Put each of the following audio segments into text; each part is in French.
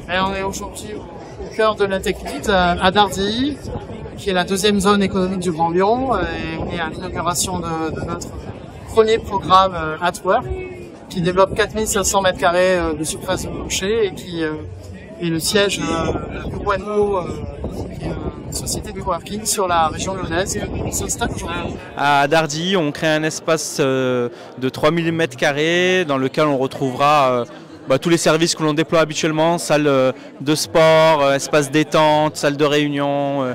Et on est aujourd'hui au cœur de la TechLead à Dardilly, qui est la deuxième zone économique du Grand Lyon. Et on est à l'inauguration de notre premier programme At Work, qui développe 4500 mètres carrés de surface de marché et qui est le siège de Wano, qui est une société de coworking sur la région lyonnaise. On s'installe aujourd'hui. À Dardilly, on crée un espace de 3000 mètres carrés dans lequel on retrouvera tous les services que l'on déploie habituellement, salle de sport, espace détente, salle de réunion,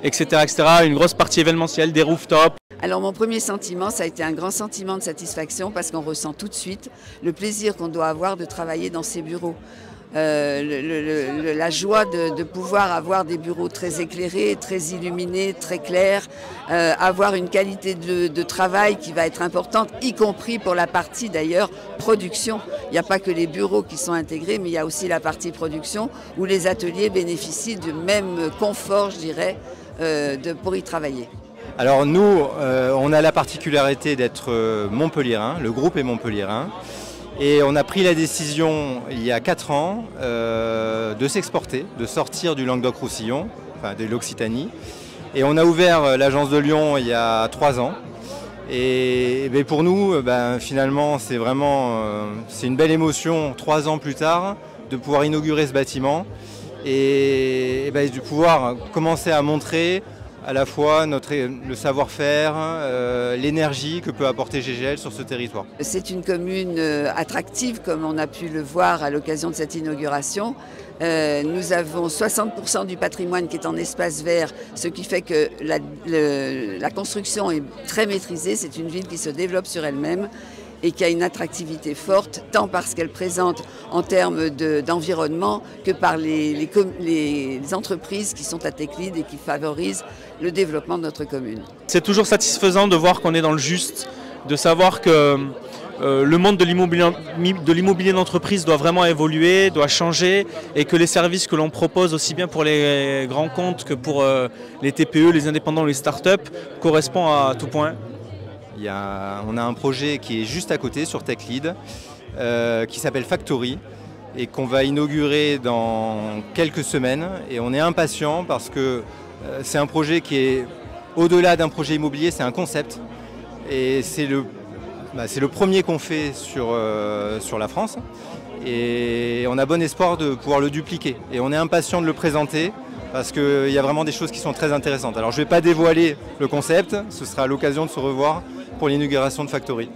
etc., etc. Une grosse partie événementielle, des rooftops. Alors mon premier sentiment, ça a été un grand sentiment de satisfaction parce qu'on ressent tout de suite le plaisir qu'on doit avoir de travailler dans ces bureaux. La joie de pouvoir avoir des bureaux très éclairés, très illuminés, très clairs, avoir une qualité de travail qui va être importante, y compris pour la partie d'ailleurs production. Il n'y a pas que les bureaux qui sont intégrés, mais il y a aussi la partie production où les ateliers bénéficient du même confort, je dirais, pour y travailler. Alors nous, on a la particularité d'être montpelliérain, le groupe est montpelliérain. Et on a pris la décision il y a 4 ans de s'exporter, de sortir du Languedoc-Roussillon, enfin de l'Occitanie. Et on a ouvert l'agence de Lyon il y a 3 ans. Et pour nous, finalement, c'est une belle émotion 3 ans plus tard de pouvoir inaugurer ce bâtiment et de pouvoir commencer à montrer à la fois le savoir-faire, l'énergie que peut apporter GGL sur ce territoire. C'est une commune attractive, comme on a pu le voir à l'occasion de cette inauguration. Nous avons 60% du patrimoine qui est en espace vert, ce qui fait que la construction est très maîtrisée. C'est une ville qui se développe sur elle-même et qui a une attractivité forte, tant parce qu'elle présente en termes d'environnement que par les entreprises qui sont à TechLead et qui favorisent le développement de notre commune. C'est toujours satisfaisant de voir qu'on est dans le juste, de savoir que le monde de l'immobilier d'entreprise doit vraiment évoluer, doit changer et que les services que l'on propose aussi bien pour les grands comptes que pour les TPE, les indépendants, les startups correspondent à tout point. On a un projet qui est juste à côté sur TechLead qui s'appelle Factory et qu'on va inaugurer dans quelques semaines. Et on est impatient parce que c'est un projet qui est au-delà d'un projet immobilier, c'est un concept. Et c'est le premier qu'on fait sur la France. Et on a bon espoir de pouvoir le dupliquer. Et on est impatient de le présenter parce qu'il y a vraiment des choses qui sont très intéressantes. Alors je ne vais pas dévoiler le concept, ce sera l'occasion de se revoir pour l'inauguration de Factory.